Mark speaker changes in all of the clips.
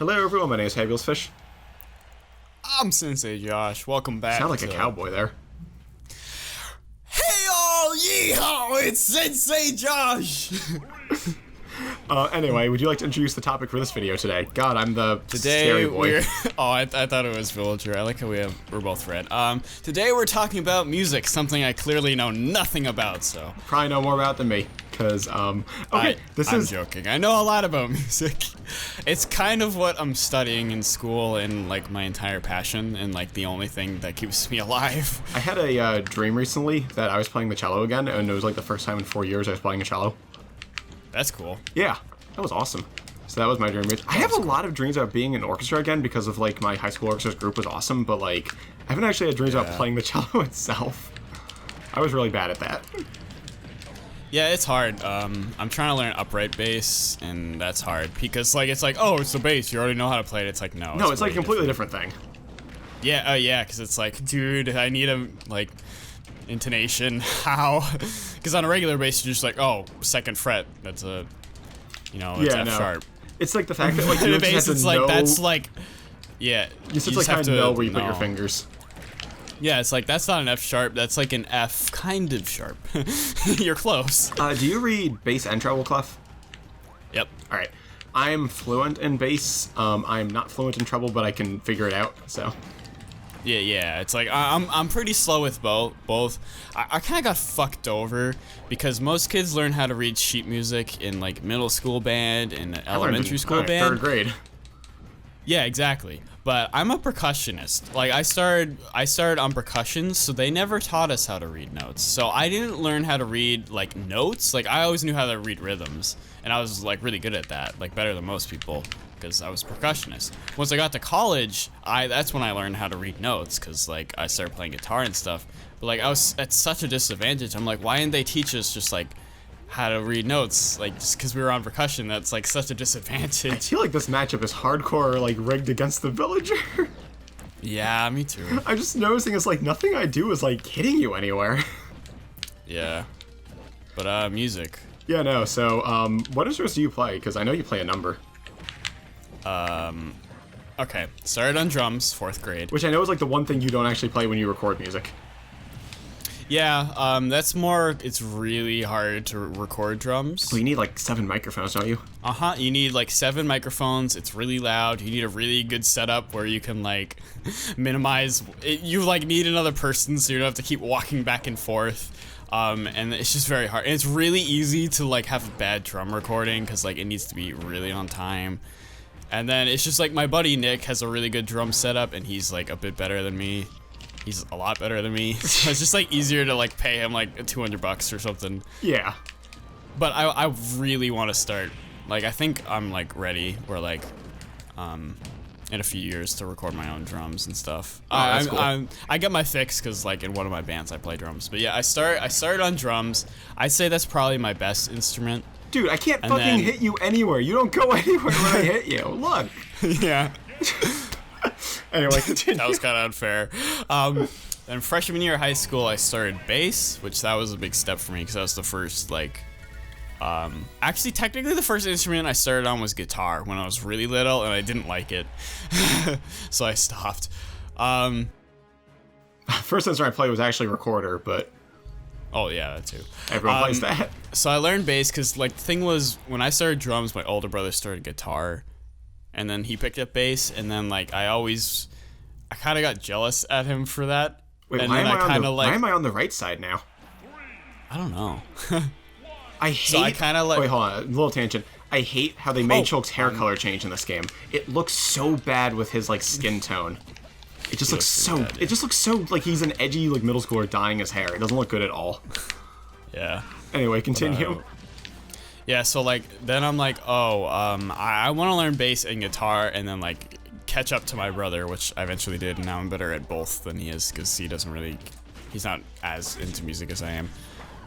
Speaker 1: Hello everyone, my name is Ghabulous Fish.
Speaker 2: I'm SenseiJosh. Welcome back.
Speaker 1: Sound like a cowboy there.
Speaker 2: Hey all, yeehaw! It's SenseiJosh.
Speaker 1: Anyway, would you like to introduce the topic for this video today? God, I'm the scary boy.
Speaker 2: I thought it was Villager. I like how we're both red. Today we're talking about music, something I clearly know nothing about. So
Speaker 1: Probably know more about it than me, because I'm
Speaker 2: joking. I know a lot about music. It's kind of what I'm studying in school and like my entire passion and like the only thing that keeps me alive.
Speaker 1: I had a dream recently that I was playing the cello again, and it was like the first time in 4 years I was playing a cello.
Speaker 2: That's cool.
Speaker 1: Yeah, that was awesome. So that was my dream. I have a lot of dreams about being in orchestra again because of like my high school orchestra group was awesome, but like I haven't actually had dreams about playing the cello itself. I was really bad at that.
Speaker 2: Yeah, it's hard. I'm trying to learn upright bass, and that's hard because like it's like, oh, it's the bass. You already know how to play it. It's like no.
Speaker 1: No, it's like a completely different thing.
Speaker 2: Yeah, yeah, because it's like, dude, I need a like intonation. How? Because on a regular bass, you're just like, oh, second fret. That's a, that's F sharp.
Speaker 1: It's like the fact that like
Speaker 2: the
Speaker 1: you
Speaker 2: bass,
Speaker 1: just have
Speaker 2: it's
Speaker 1: to
Speaker 2: like
Speaker 1: know.
Speaker 2: That's like, yeah.
Speaker 1: You just like kind of know where you put your fingers.
Speaker 2: Yeah, it's like, that's not an F sharp, that's like an F kind of sharp. You're close.
Speaker 1: Do you read bass and treble clef?
Speaker 2: Yep.
Speaker 1: Alright. I'm fluent in bass. I'm not fluent in treble, but I can figure it out, so.
Speaker 2: Yeah, it's like, I'm pretty slow with both. I kind of got fucked over because most kids learn how to read sheet music in like middle school band and elementary school band.
Speaker 1: 3rd grade.
Speaker 2: Yeah, exactly. But I'm a percussionist. Like I started on percussion, so they never taught us how to read notes. So I didn't learn how to read like notes. Like I always knew how to read rhythms, and I was like really good at that, like better than most people, because I was a percussionist. Once I got to college, that's when I learned how to read notes, because like I started playing guitar and stuff. But like I was at such a disadvantage. I'm like, why didn't they teach us just like how to read notes, like just because we were on percussion? That's like such a disadvantage.
Speaker 1: I feel like this matchup is hardcore, like rigged against the villager.
Speaker 2: Yeah, me too.
Speaker 1: I'm just noticing it's like nothing I do is like hitting you anywhere.
Speaker 2: Yeah, but music.
Speaker 1: Yeah, no. So, what instruments do you play? Because I know you play a number.
Speaker 2: Okay, started on drums, 4th grade.
Speaker 1: Which I know is like the one thing you don't actually play when you record music.
Speaker 2: Yeah, that's more, it's really hard to record drums.
Speaker 1: Well, you need like 7 microphones, don't you?
Speaker 2: Uh-huh, you need like 7 microphones, it's really loud, you need a really good setup where you can like minimize, you like need another person so you don't have to keep walking back and forth. And it's just very hard. And it's really easy to like have a bad drum recording because like it needs to be really on time. And then it's just like my buddy Nick has a really good drum setup and he's like a bit better than me. He's a lot better than me. So it's just like easier to like pay him like $200 or something.
Speaker 1: Yeah.
Speaker 2: But I really want to start. Like I think I'm like ready or like in a few years to record my own drums and stuff.
Speaker 1: Oh, that's cool.
Speaker 2: I get my fix because like in one of my bands I play drums. But yeah, I started on drums. I'd say that's probably my best instrument.
Speaker 1: Dude, I can't hit you anywhere. You don't go anywhere when I hit you. Look.
Speaker 2: Yeah.
Speaker 1: Anyway, continue.
Speaker 2: That was kind of unfair. Then freshman year of high school, I started bass, which that was a big step for me because that was the first like. Actually, technically, the first instrument I started on was guitar when I was really little, and I didn't like it, so I stopped.
Speaker 1: First instrument I played was actually recorder, but.
Speaker 2: Oh yeah, that too.
Speaker 1: Everyone plays that.
Speaker 2: So I learned bass because like the thing was when I started drums, my older brother started guitar, and then he picked up bass, and then like I kind of got jealous at him for that.
Speaker 1: Wait,
Speaker 2: and
Speaker 1: why
Speaker 2: then
Speaker 1: why am I on the right side now?
Speaker 2: I don't know.
Speaker 1: I hate.
Speaker 2: So I kind of like.
Speaker 1: Wait, hold on. A little tangent. I hate how they made Chulk's hair color change in this game. It looks so bad with his like skin tone. It just looks so. Bad, yeah. It just looks so like he's an edgy like middle schooler dyeing his hair. It doesn't look good at all.
Speaker 2: Yeah.
Speaker 1: Anyway, continue.
Speaker 2: But, yeah. So like then I'm like, oh, I want to learn bass and guitar, and then like catch up to my brother, which I eventually did, and now I'm better at both than he is because he's not as into music as I am.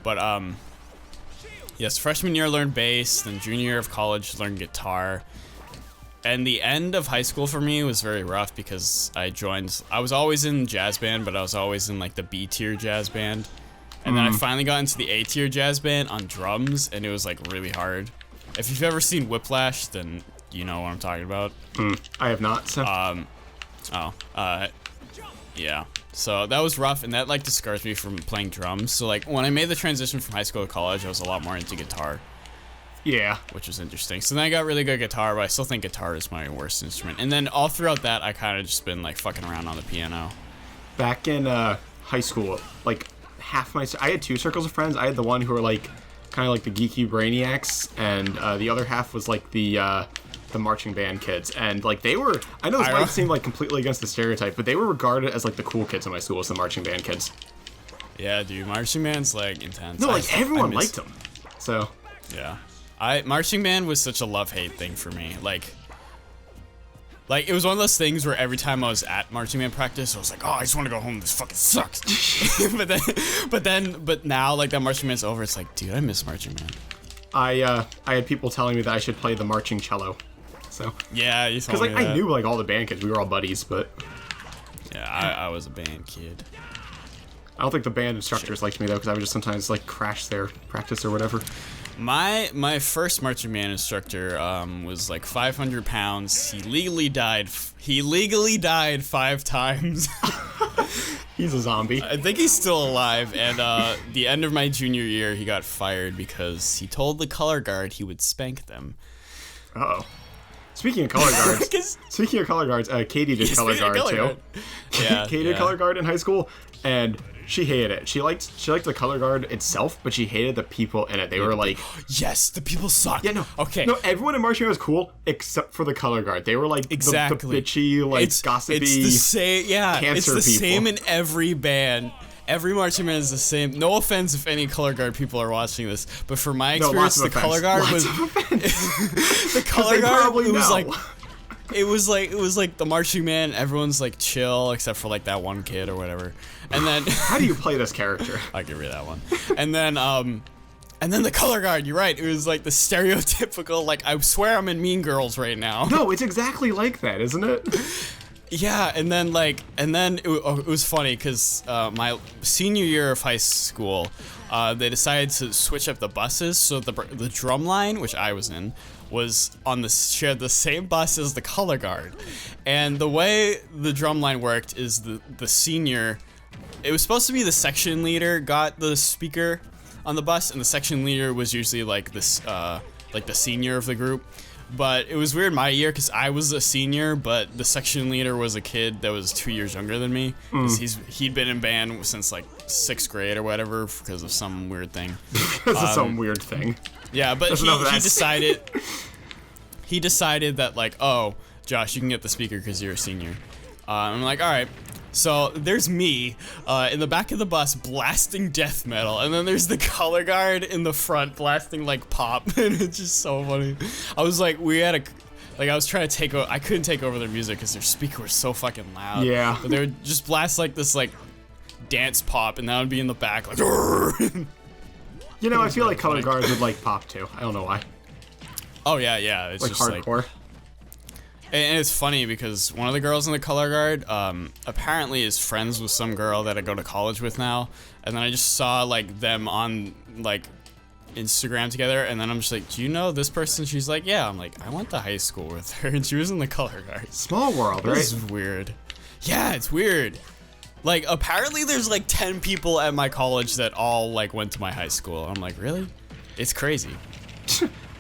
Speaker 2: But yes, freshman year learned bass, then junior year of college learned guitar. And the end of high school for me was very rough because I was always in jazz band, but I was always in like the B tier jazz band. And then I finally got into the A tier jazz band on drums, and it was like really hard. If you've ever seen Whiplash, then You know what I'm talking about?
Speaker 1: I have not. So.
Speaker 2: Yeah. So that was rough, and that like discouraged me from playing drums. So like when I made the transition from high school to college, I was a lot more into guitar.
Speaker 1: Yeah.
Speaker 2: Which was interesting. So then I got really good at guitar, but I still think guitar is my worst instrument. And then all throughout that, I kind of just been like fucking around on the piano.
Speaker 1: Back in high school, like I had two circles of friends. I had the one who were like kind of like the geeky brainiacs, and the other half was like the marching band kids. And like they were, I know this might seem like completely against the stereotype, but they were regarded as like the cool kids in my school as the marching band kids.
Speaker 2: Yeah, dude, marching band's like intense.
Speaker 1: No, like everyone liked them. So.
Speaker 2: Yeah. Marching band was such a love-hate thing for me. Like it was one of those things where every time I was at marching band practice, I was like, oh, I just want to go home. This fucking sucks. but now, like, that marching band's over. It's like, dude, I miss marching band.
Speaker 1: I had people telling me that I should play the marching cello. So.
Speaker 2: Yeah, you told
Speaker 1: me
Speaker 2: that.
Speaker 1: Because, like, I knew, like, all the band kids. We were all buddies, but.
Speaker 2: Yeah, I was a band kid.
Speaker 1: I don't think the band instructors liked me, though, because I would just sometimes, like, crash their practice or whatever.
Speaker 2: My first marching band instructor was like 500 pounds. He legally died 5 times.
Speaker 1: He's a zombie.
Speaker 2: I think he's still alive. And the end of my junior year, he got fired because he told the color guard he would spank them.
Speaker 1: Uh-oh. Speaking of color guards, Katie did color guard too.
Speaker 2: Yeah,
Speaker 1: Katie did color guard in high school, and she hated it. She liked the color guard itself, but she hated the people in it. They were like,
Speaker 2: yes, the people suck.
Speaker 1: Yeah, no,
Speaker 2: okay.
Speaker 1: No, everyone in marching band was cool except for the color guard. They were like the bitchy, like gossipy.
Speaker 2: It's the same. Yeah, it's the
Speaker 1: people.
Speaker 2: same in every band. Every marching band is the same. No offense if any color guard people are watching this, but for my experience, the color guard was the color guard. It was like the marching band. Everyone's like chill except for like that one kid or whatever. And then
Speaker 1: how do you play this character?
Speaker 2: I'll give you that one. And then the color guard. You're right. It was like the stereotypical. Like I swear I'm in Mean Girls right now.
Speaker 1: No, it's exactly like that, isn't it?
Speaker 2: Yeah, and then it was funny because my senior year of high school, they decided to switch up the buses, so the drum line, which I was in, was shared the same bus as the color guard, and the way the drum line worked is the senior, it was supposed to be the section leader got the speaker on the bus, and the section leader was usually like this like the senior of the group. But it was weird my year because I was a senior, but the section leader was a kid that was 2 years younger than me. He'd been in band since like 6th grade or whatever because of some weird thing.
Speaker 1: Some weird thing.
Speaker 2: Yeah, but he decided that like, oh, Josh, you can get the speaker because you're a senior. I'm like, all right. So there's me in the back of the bus blasting death metal, and then there's the color guard in the front blasting like pop, and it's just so funny. I was like, I was trying to take over. I couldn't take over their music because their speaker was so fucking loud.
Speaker 1: Yeah.
Speaker 2: But they would just blast like this like dance pop, and that would be in the back like.
Speaker 1: You know, I feel like color guards would like pop too. I don't know why.
Speaker 2: Oh yeah, it's
Speaker 1: like
Speaker 2: just
Speaker 1: hardcore.
Speaker 2: Like, and it's funny because one of the girls in the color guard apparently is friends with some girl that I go to college with now, and then I just saw like them on like Instagram together, and then I'm just like, do you know this person? She's like, yeah. I'm like, I went to high school with her, and she was in the color guard.
Speaker 1: Small world, right?
Speaker 2: This is weird. Yeah, it's weird. Like apparently there's like 10 people at my college that all like went to my high school. I'm like, really? It's crazy.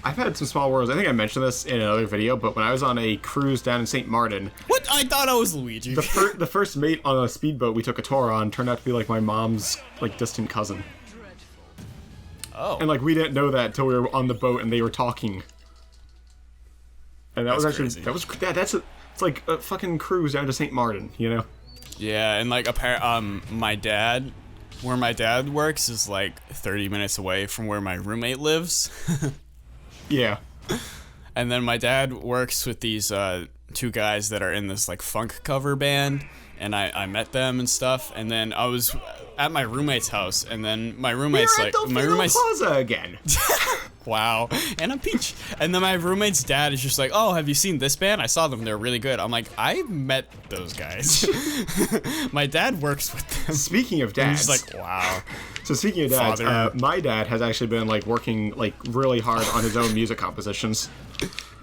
Speaker 1: I've had some small worlds. I think I mentioned this in another video, but when I was on a cruise down in St. Martin...
Speaker 2: What? I thought I was Luigi.
Speaker 1: The first mate on a speedboat we took a tour on turned out to be like my mom's like distant cousin.
Speaker 2: Oh.
Speaker 1: And like we didn't know that until we were on the boat and they were talking. And that's actually crazy. It's like a fucking cruise down to St. Martin, you know?
Speaker 2: Yeah, and like where my dad works is like 30 minutes away from where my roommate lives.
Speaker 1: Yeah.
Speaker 2: And then my dad works with these two guys that are in this like funk cover band, and I met them and stuff, and then I was at my roommate's house, and then my roommate's
Speaker 1: Plaza again.
Speaker 2: Wow. And a peach. And then my roommate's dad is just like, oh, have you seen this band? I saw them. They're really good. I'm like, I met those guys. My dad works with them.
Speaker 1: Speaking of dads.
Speaker 2: And he's like, wow.
Speaker 1: So speaking of dads, my dad has actually been like working like really hard on his own music compositions.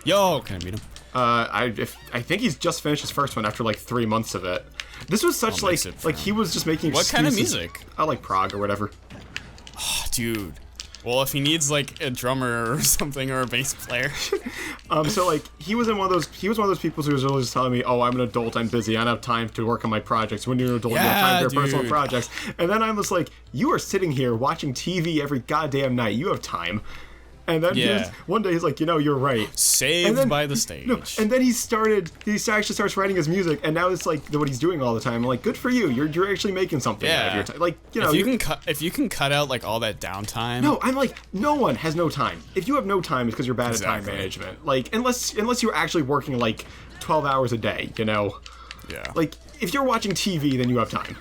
Speaker 2: Yo, can I beat him?
Speaker 1: I think he's just finished his first one after like 3 months of it. This was such like he was just making
Speaker 2: What
Speaker 1: excuses.
Speaker 2: kind of music?
Speaker 1: I like prog or whatever.
Speaker 2: Oh, dude. Well, if he needs like a drummer or something or a bass player.
Speaker 1: So like he was one of those people who was really just telling me, "Oh, I'm an adult, I'm busy, I don't have time to work on my projects." When you're an adult, you have time for your personal projects. And then I'm just like, "You are sitting here watching TV every goddamn night. You have time." And then one day he's like, "You're right."
Speaker 2: Saved by the stage.
Speaker 1: No, and then he actually starts writing his music, and now it's like what he's doing all the time. I'm like, good for you. You're actually making something out of your time. Like,
Speaker 2: if you can cut out like all that downtime.
Speaker 1: No, I'm like, no one has no time. If you have no time, it's because you're bad at time management. Like, unless you're actually working like 12 hours a day, Yeah. Like, if you're watching TV, then you have time.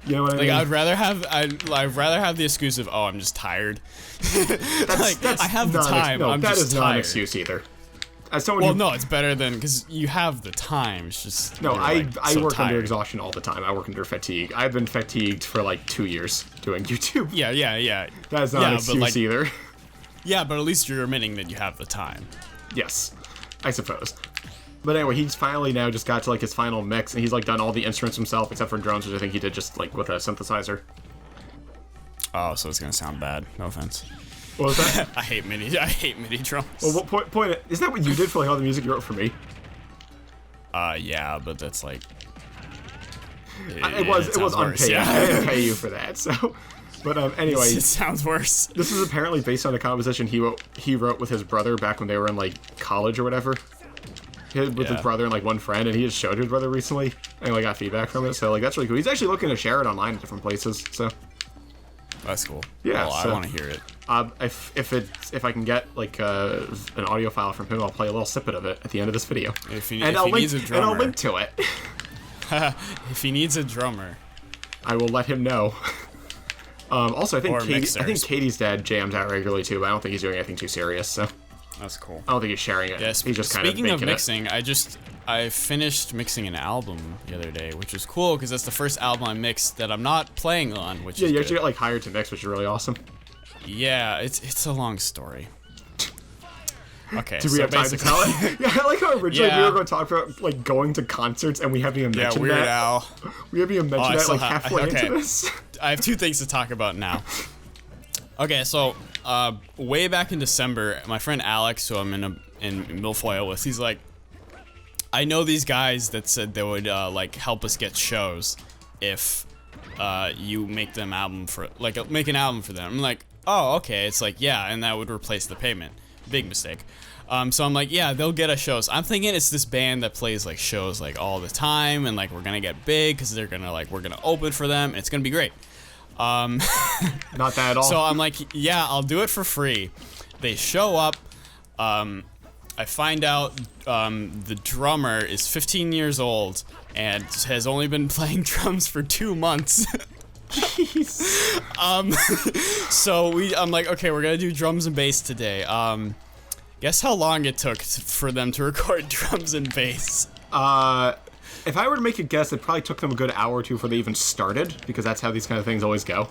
Speaker 1: You know what I mean?
Speaker 2: I'd rather have the excuse of, oh, I'm just tired. That's I have the time. I'm
Speaker 1: that
Speaker 2: just
Speaker 1: is
Speaker 2: tired.
Speaker 1: not an excuse either. As someone
Speaker 2: no, it's better than because you have the time. It's just
Speaker 1: I work under exhaustion all the time. I work under fatigue. I've been fatigued for like 2 years doing YouTube.
Speaker 2: Yeah.
Speaker 1: That is not an excuse either.
Speaker 2: Yeah, but at least you're admitting that you have the time.
Speaker 1: Yes, I suppose. But anyway, he's finally now just got to like his final mix, and he's like done all the instruments himself except for drums, which I think he did just like with a synthesizer.
Speaker 2: Oh, so it's gonna sound bad. No offense.
Speaker 1: What was that?
Speaker 2: I hate MIDI drums.
Speaker 1: Well, what point? Isn't that what you did for like all the music you wrote for me?
Speaker 2: Yeah, but that's like.
Speaker 1: It was unpaid.
Speaker 2: Yeah.
Speaker 1: I didn't pay you for that. So, but anyway,
Speaker 2: it sounds worse.
Speaker 1: This is apparently based on a composition he wrote with his brother back when they were in like college or whatever. With his brother and like one friend, and he just showed his brother recently, and like got feedback from it. So like that's really cool. He's actually looking to share it online at different places. So
Speaker 2: that's cool.
Speaker 1: Yeah,
Speaker 2: well,
Speaker 1: so,
Speaker 2: I want to hear it.
Speaker 1: If I can get like an audio file from him, I'll play a little snippet of it at the end of this video.
Speaker 2: I'll
Speaker 1: link to it.
Speaker 2: If he needs a drummer,
Speaker 1: I will let him know. Also, I think Katie's dad jams out regularly too, but I don't think he's doing anything too serious. So.
Speaker 2: That's cool.
Speaker 1: I don't think he's sharing it.
Speaker 2: Yeah,
Speaker 1: he's just kind of
Speaker 2: speaking of mixing,
Speaker 1: it.
Speaker 2: I finished mixing an album the other day, which was cool because that's the first album I mixed that I'm not playing on, which is
Speaker 1: you
Speaker 2: good.
Speaker 1: actually got like hired to mix, which is really awesome.
Speaker 2: Yeah, it's a long story. Okay,
Speaker 1: do we have time to tell it? Yeah, I like how originally we were going to talk about like going to concerts and we haven't even mentioned
Speaker 2: Weird
Speaker 1: that.
Speaker 2: Al.
Speaker 1: We haven't even mentioned that like halfway into this.
Speaker 2: I have 2 things to talk about now. Okay, so way back in December, my friend Alex, who I'm in Milfoil with, he's like, I know these guys that said they would like help us get shows if you make them make an album for them. I'm like, oh, okay. It's like, yeah, and that would replace the payment. Big mistake. So I'm like, yeah, they'll get us shows. I'm thinking it's this band that plays like shows like all the time, and like we're gonna get big because we're gonna open for them, and it's gonna be great.
Speaker 1: Not that at all.
Speaker 2: So I'm like, yeah, I'll do it for free. They show up. I find out the drummer is 15 years old and has only been playing drums for 2 months.
Speaker 1: Jeez.
Speaker 2: So I'm like, okay, we're gonna do drums and bass today. Guess how long it took for them to record drums and bass?
Speaker 1: If I were to make a guess, it probably took them a good hour or two before they even started, because that's how these kind of things always go.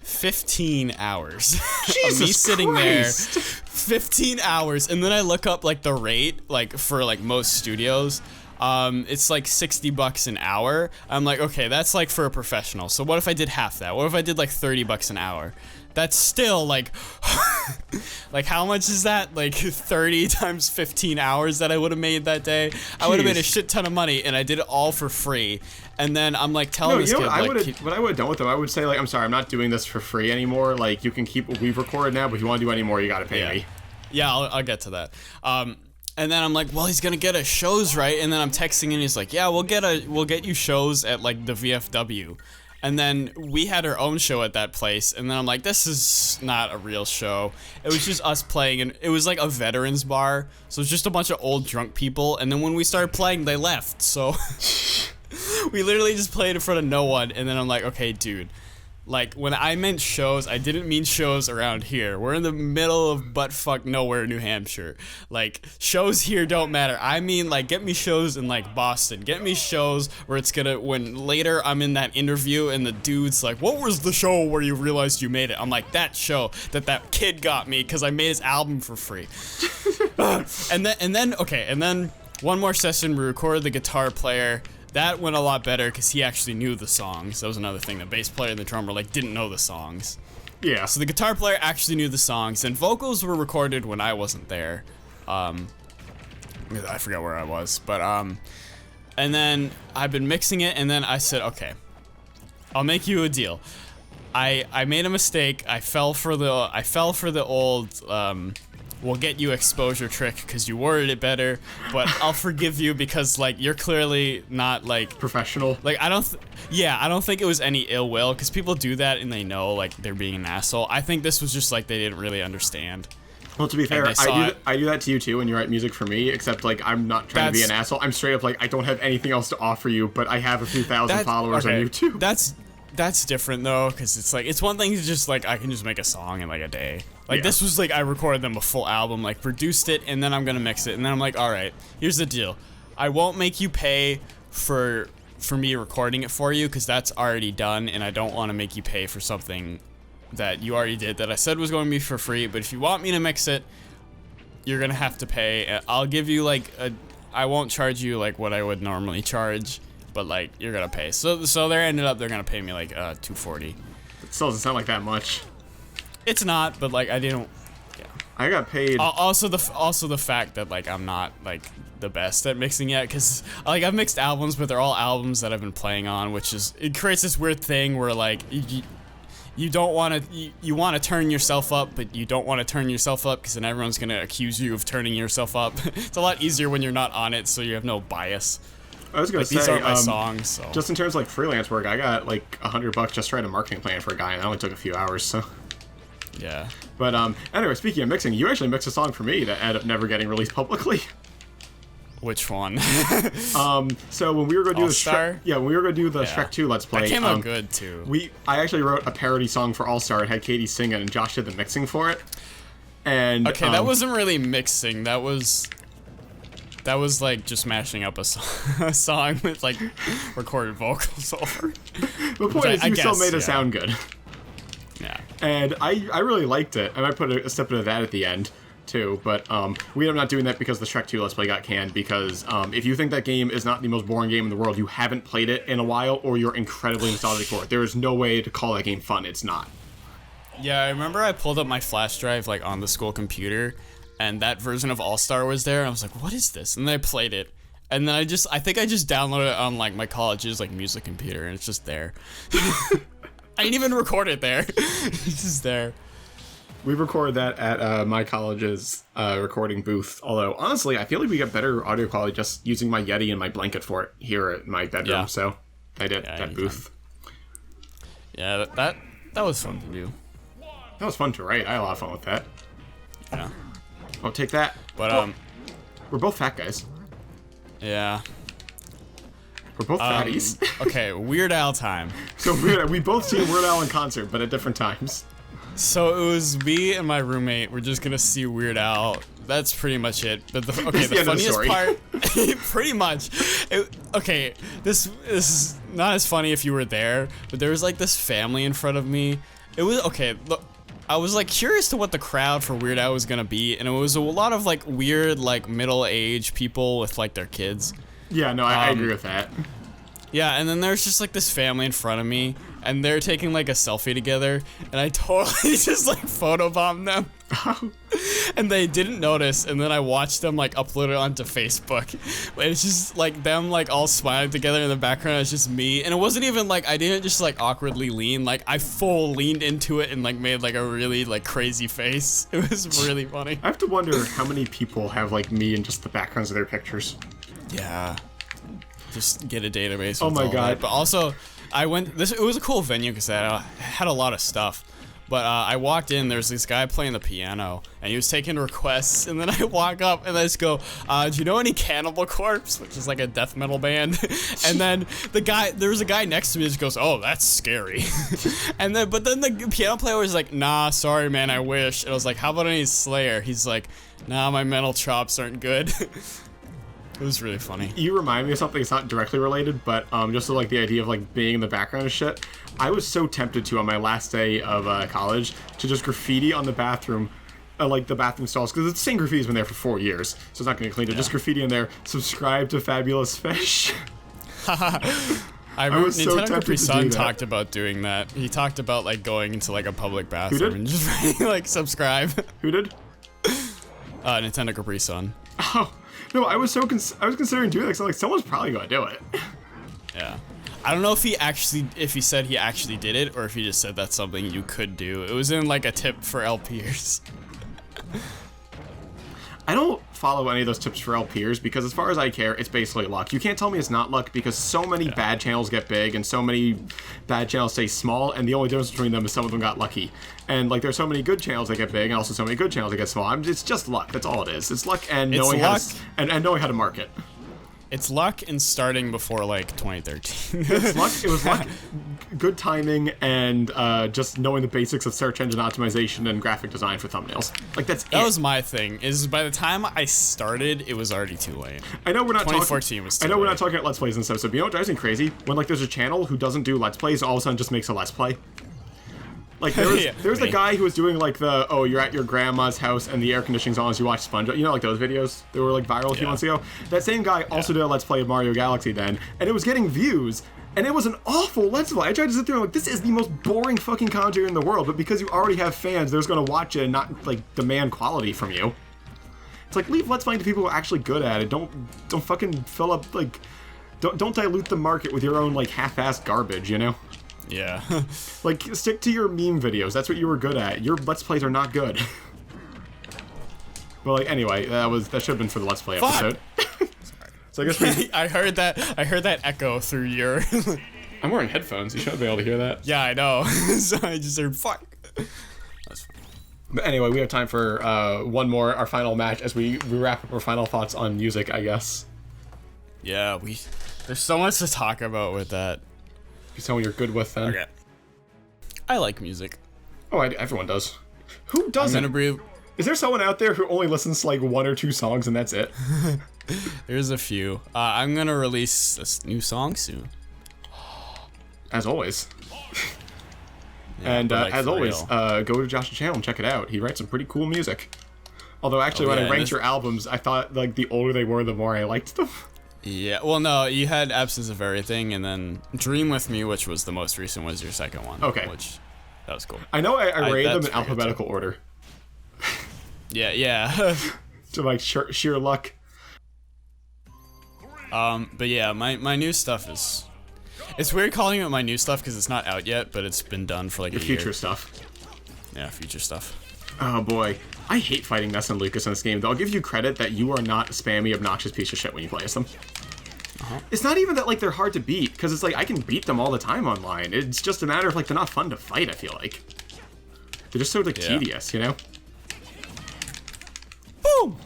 Speaker 2: 15 hours.
Speaker 1: Jesus
Speaker 2: me sitting
Speaker 1: Christ.
Speaker 2: there 15 hours, and then I look up like the rate like for like most studios. It's like $60 an hour. I'm like, okay, that's like for a professional. So what if I did half that? What if I did like $30 an hour? That's still like like how much is that? Like 30 times 15 hours that I would have made that day. I would have made a shit ton of money, and I did it all for free. And then I'm like telling this kid,
Speaker 1: what I would have done with them, I would say like, I'm sorry, I'm not doing this for free anymore. Like, you can keep what we've recorded now, but if you want to do any more, you gotta pay me.
Speaker 2: Yeah, I'll get to that. And then I'm like, well, he's gonna get us shows, right? And then I'm texting and he's like, yeah, we'll get you shows at like the VFW. And then we had our own show at that place, and then I'm like, this is not a real show. It was just us playing, and it was like a veterans bar, so it was just a bunch of old drunk people, and then when we started playing, they left, so we literally just played in front of no one, and then I'm like, okay, dude, Like, when I meant shows, I didn't mean shows around here. We're in the middle of buttfuck nowhere, New Hampshire. Like, shows here don't matter. I mean, like, get me shows in, like, Boston. Get me shows where it's gonna, when later I'm in that interview and the dude's like, what was the show where you realized you made it? I'm like, that show that kid got me because I made his album for free. And then one more session, we recorded the guitar player. That went a lot better because he actually knew the songs. That was another thing. The bass player and the drummer like didn't know the songs.
Speaker 1: Yeah.
Speaker 2: So the guitar player actually knew the songs, and vocals were recorded when I wasn't there. I forgot where I was, but and then I've been mixing it, and then I said, okay, I'll make you a deal. I made a mistake. I fell for the old we'll get you exposure trick because you worded it better, but I'll forgive you because like you're clearly not like
Speaker 1: professional.
Speaker 2: Like I don't think it was any ill will because people do that and they know like they're being an asshole. I think this was just like they didn't really understand.
Speaker 1: Well, to be fair, I do that to you too when you write music for me, except like I'm not trying to be an asshole. I'm straight up like I don't have anything else to offer you, but I have a few thousand followers on YouTube.
Speaker 2: That's different though, because it's like it's one thing to just like I can just make a song in like a day. Like this was like I recorded them a full album, like produced it, and then I'm gonna mix it, and then I'm like, all right, here's the deal, I won't make you pay for me recording it for you because that's already done, and I don't want to make you pay for something that you already did that I said was going to be for free. But if you want me to mix it, you're gonna have to pay. I'll give you like I won't charge you like what I would normally charge, but like you're gonna pay. So they're gonna pay me like $240.
Speaker 1: It still doesn't sound like that much.
Speaker 2: It's not, but like I didn't. Yeah.
Speaker 1: I got paid.
Speaker 2: Also the fact that like I'm not like the best at mixing yet, because like I've mixed albums, but they're all albums that I've been playing on, which is it creates this weird thing where like you don't want to you want to turn yourself up, but you don't want to turn yourself up because then everyone's gonna accuse you of turning yourself up. It's a lot easier when you're not on it, so you have no bias.
Speaker 1: I was gonna say,
Speaker 2: these aren't my songs, so.
Speaker 1: Just in terms of like freelance work, I got like $100 just to write a marketing plan for a guy, and that only took a few hours, so.
Speaker 2: Yeah.
Speaker 1: But anyway, speaking of mixing, you actually mixed a song for me that ended up never getting released publicly.
Speaker 2: Which one?
Speaker 1: So when we were going to do the Shrek 2 Let's Play,
Speaker 2: that came out good too.
Speaker 1: I actually wrote a parody song for All Star and had Katie sing it, and Josh did the mixing for it. And
Speaker 2: okay, that wasn't really mixing. That was like just mashing up a song with like recorded vocals over.
Speaker 1: The point is, you still made it sound good.
Speaker 2: Yeah.
Speaker 1: And I really liked it. I might put a step into that at the end too, but we ended up not doing that because the Shrek 2 Let's Play got canned, because if you think that game is not the most boring game in the world, you haven't played it in a while, or you're incredibly nostalgic for it. There is no way to call that game fun. It's not.
Speaker 2: Yeah, I remember I pulled up my flash drive like on the school computer, and that version of All-Star was there, and I was like, what is this? And then I played it. And then I think I just downloaded it on like my college's like music computer, and it's just there. I didn't even record it there. It's just there.
Speaker 1: We recorded that at my college's recording booth. Although, honestly, I feel like we get better audio quality just using my Yeti and my blanket for it here at my bedroom. Yeah. So I did that booth.
Speaker 2: Yeah, that was fun to do.
Speaker 1: That was fun to write. I had a lot of fun with that.
Speaker 2: Yeah.
Speaker 1: I'll take that.
Speaker 2: But
Speaker 1: we're both fat guys.
Speaker 2: Yeah.
Speaker 1: We're both fatties.
Speaker 2: Okay, Weird Al time.
Speaker 1: So we both seen Weird Al in concert, but at different times.
Speaker 2: So it was me and my roommate. We're just gonna see Weird Al. That's pretty much it. But the funniest part, pretty much. This is not as funny if you were there, but there was like this family in front of me. It was okay. Look, I was like curious to what the crowd for Weird Al was gonna be, and it was a lot of like weird, like middle-aged people with like their kids.
Speaker 1: Yeah, no, I agree with that.
Speaker 2: Yeah, and then there's just like this family in front of me, and they're taking like a selfie together, and I totally just like photobombed them. And they didn't notice, and then I watched them like upload it onto Facebook. It's just like them like all smiling together in the background. It's just me, and it wasn't even like I didn't just like awkwardly lean, like I full leaned into it and like made like a really like crazy face. It was really funny.
Speaker 1: I have to wonder how many people have like me in just the backgrounds of their pictures.
Speaker 2: Yeah. Just get a database.
Speaker 1: Oh my god!
Speaker 2: But also, it was a cool venue because I had a lot of stuff. But I walked in, there's this guy playing the piano, and he was taking requests, and then I walk up and I just go, do you know any Cannibal Corpse, which is like a death metal band? And then there was a guy next to me that just goes, oh, that's scary. But then the piano player was like, nah, sorry, man, I wish. And I was like, how about any Slayer? He's like, nah, my mental chops aren't good. It was really funny.
Speaker 1: You remind me of something that's not directly related, but just so, like the idea of like being in the background and shit. I was so tempted to on my last day of college to just graffiti on the bathroom, like the bathroom stalls, because the same graffiti's been there for 4 years, so it's not gonna get cleaned up. Just graffiti in there. Subscribe to Fabulous Fish.
Speaker 2: I remember Nintendo Capri Sun talked about doing that. He talked about like going into like a public bathroom and just writing like subscribe.
Speaker 1: Who did?
Speaker 2: Nintendo Capri Sun.
Speaker 1: Oh. No, I was considering doing that, so like someone's probably gonna do it.
Speaker 2: Yeah. I don't know if he said he actually did it, or if he just said that's something you could do. It was in like a tip for LPers.
Speaker 1: I don't follow any of those tips for LPers because as far as I care, it's basically luck. You can't tell me it's not luck because so many bad channels get big and so many bad channels stay small, and the only difference between them is some of them got lucky. And like there's so many good channels that get big and also so many good channels that get small. It's just luck. That's all it is. It's luck and knowing how to market.
Speaker 2: It's luck and starting before like 2013.
Speaker 1: It's luck. It was luck, good timing, and just knowing the basics of search engine optimization and graphic design for thumbnails. Like that was
Speaker 2: my thing. Is by the time I started, it was already too late.
Speaker 1: I know we're not
Speaker 2: 2014 was too late.
Speaker 1: we're not talking about Let's Plays and stuff. So you know what drives me crazy? When like there's a channel who doesn't do Let's Plays, all of a sudden just makes a Let's Play. Like there was the guy who was doing like you're at your grandma's house and the air conditioning's on as you watch SpongeBob. You know, like those videos that were like viral a few months ago. That same guy also did a Let's Play of Mario Galaxy then, and it was getting views. And it was an awful Let's Play. I tried to sit there and like, this is the most boring fucking commentary in the world. But because you already have fans, they're just gonna watch it and not like demand quality from you. It's like leave Let's Playing to people who are actually good at it. Don't fucking fill up like don't dilute the market with your own like half-assed garbage. You know.
Speaker 2: Yeah.
Speaker 1: Like, stick to your meme videos. That's what you were good at. Your Let's Plays are not good. Well, like, anyway, that should have been for the Let's Play episode. So I guess
Speaker 2: I heard that echo through your...
Speaker 1: I'm wearing headphones. You should be able to hear that.
Speaker 2: Yeah, I know. So I just heard, fuck. That's funny.
Speaker 1: But anyway, we have time for one more, our final match, as we wrap up our final thoughts on music, I guess.
Speaker 2: Yeah, there's so much to talk about with that.
Speaker 1: Someone you're good with, then.
Speaker 2: Okay. I like music.
Speaker 1: Oh, everyone does. Who doesn't? Is there someone out there who only listens to like 1 or 2 songs and that's it?
Speaker 2: There's a few. I'm gonna release a new song soon.
Speaker 1: As always.
Speaker 2: Yeah,
Speaker 1: and
Speaker 2: like,
Speaker 1: as always, go to Josh's channel and check it out. He writes some pretty cool music. Although actually, when I ranked your albums, I thought like the older they were, the more I liked them.
Speaker 2: Yeah, well, no, you had Absence of Everything, and then Dream With Me, which was the most recent, was your second one.
Speaker 1: Okay.
Speaker 2: That was cool.
Speaker 1: I know I rated them in alphabetical order.
Speaker 2: Yeah.
Speaker 1: To like sheer luck.
Speaker 2: But yeah, my new stuff is... It's weird calling it my new stuff because it's not out yet, but it's been done for like a year.
Speaker 1: Future stuff.
Speaker 2: Yeah, future stuff.
Speaker 1: Oh boy. I hate fighting Ness and Lucas in this game, though I'll give you credit that you are not a spammy, obnoxious piece of shit when you play as them. It's not even that like they're hard to beat, because it's like I can beat them all the time online. It's just a matter of like they're not fun to fight, I feel like. They're just so like tedious, you know? Boom!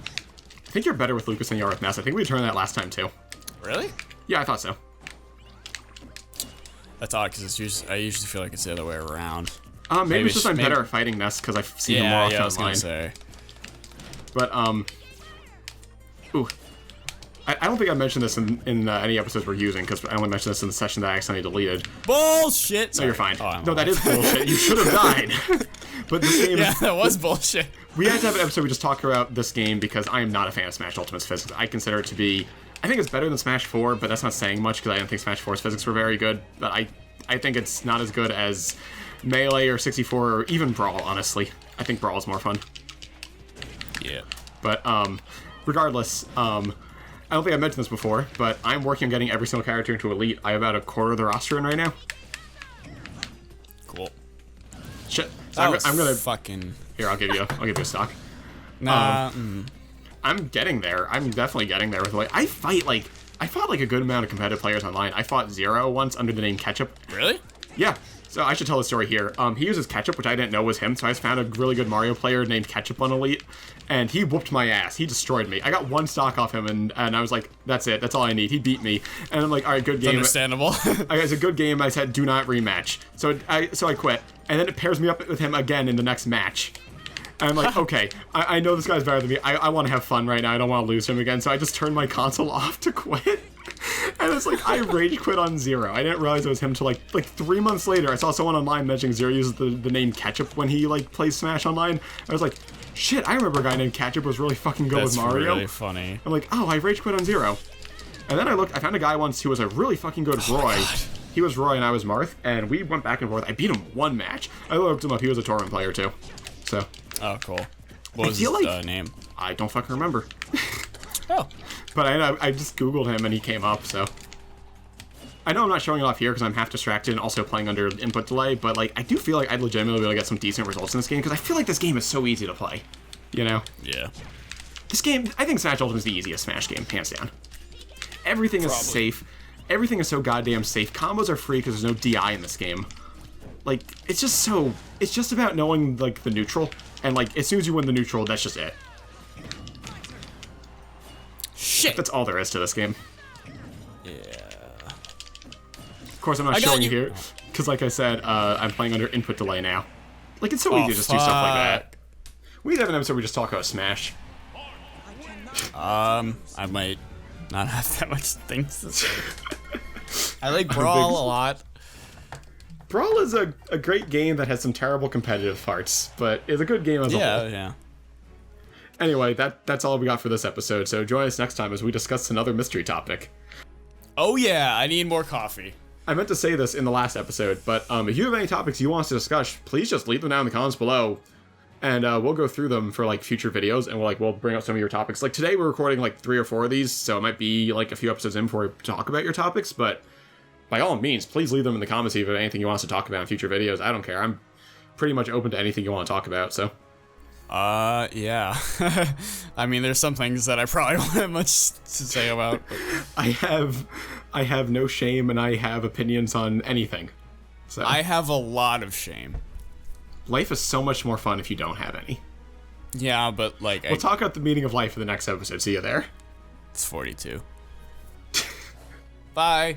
Speaker 1: I think you're better with Lucas than you are with Ness. I think we determined that last time too.
Speaker 2: Really?
Speaker 1: Yeah, I thought so.
Speaker 2: That's odd, because I usually feel like it's the other way around.
Speaker 1: Maybe it's just I'm better at fighting Ness because I've seen him more often online.
Speaker 2: I was gonna say.
Speaker 1: But, ooh. I don't think I mentioned this in any episodes we're using, because I only mentioned this in the session that I accidentally deleted.
Speaker 2: Bullshit!
Speaker 1: No, you're fine. No, that is bullshit. You should have died. But this game...
Speaker 2: Yeah, that was bullshit.
Speaker 1: We had to have an episode where we just talk about this game, because I am not a fan of Smash Ultimate's physics. I consider it to be... I think it's better than Smash 4, but that's not saying much, because I didn't think Smash 4's physics were very good. But I think it's not as good as Melee or 64 or even Brawl, honestly. I think Brawl is more fun.
Speaker 2: Yeah.
Speaker 1: But, regardless, I don't think I mentioned this before, but I'm working on getting every single character into Elite. I have about a quarter of the roster in right now.
Speaker 2: Cool.
Speaker 1: Shit. So I'm gonna
Speaker 2: fucking...
Speaker 1: Here, I'll give you a stock.
Speaker 2: Nah.
Speaker 1: I'm getting there. I'm definitely getting there with like I fought like a good amount of competitive players online. I fought Zero once under the name Ketchup.
Speaker 2: Really?
Speaker 1: Yeah. So I should tell the story here. He uses Ketchup, which I didn't know was him, so I just found a really good Mario player named Ketchup on Elite, and he whooped my ass. He destroyed me. I got 1 stock off him, and I was like, that's it. That's all I need. He beat me. And I'm like, all right, good game.
Speaker 2: It's understandable.
Speaker 1: It's a good game. I said, do not rematch. So I quit. And then it pairs me up with him again in the next match. And I'm like, okay, I know this guy's better than me. I want to have fun right now. I don't want to lose him again. So I just turned my console off to quit. And it's like, I rage quit on Zero. I didn't realize it was him until like 3 months later. I saw someone online mentioning Zero uses the name Ketchup when he like plays Smash online. I was like, shit, I remember a guy named Ketchup was really fucking good with Mario.
Speaker 2: That's really funny.
Speaker 1: I'm like, oh, I rage quit on Zero. And then I found a guy once who was a really fucking good Roy. He was Roy and I was Marth, and we went back and forth. I beat him 1 match. I looked him up. He was a tournament player too. So.
Speaker 2: Oh, cool. What was his name?
Speaker 1: I don't fucking remember.
Speaker 2: Oh.
Speaker 1: But I just Googled him and he came up, so. I know I'm not showing it off here because I'm half distracted and also playing under input delay, but like I do feel like I'd legitimately be able to get some decent results in this game because I feel like this game is so easy to play. You know?
Speaker 2: Yeah.
Speaker 1: This game, I think Smash Ultimate is the easiest Smash game, hands down. Everything is safe. Everything is so goddamn safe. Combos are free because there's no DI in this game. Like, it's just about knowing, like, the neutral. And, like, as soon as you win the neutral, that's just it.
Speaker 2: Shit!
Speaker 1: That's all there is to this game.
Speaker 2: Yeah.
Speaker 1: Of course, I'm not showing you here, because, like I said, I'm playing under input delay now. Like, it's so easy to just do stuff like that. We have an episode where we just talk about Smash.
Speaker 2: I might not have that much things to say. I like Brawl a lot.
Speaker 1: Brawl is a great game that has some terrible competitive parts, but it's a good game as a whole.
Speaker 2: Yeah.
Speaker 1: Anyway, that's all we got for this episode, so join us next time as we discuss another mystery topic.
Speaker 2: Oh yeah, I need more coffee.
Speaker 1: I meant to say this in the last episode, but if you have any topics you want us to discuss, please just leave them down in the comments below, and we'll go through them for like future videos, and we'll bring up some of your topics. Like today we're recording like 3 or 4 of these, so it might be like a few episodes in before we talk about your topics, but by all means, please leave them in the comments if you have anything you want us to talk about in future videos. I don't care. I'm pretty much open to anything you want to talk about, so.
Speaker 2: Yeah. I mean, there's some things that I probably won't have much to say about. But...
Speaker 1: I have no shame, and I have opinions on anything. So
Speaker 2: I have a lot of shame.
Speaker 1: Life is so much more fun if you don't have any.
Speaker 2: Yeah, but like...
Speaker 1: We'll talk about the meaning of life in the next episode. See you there.
Speaker 2: It's 42. Bye.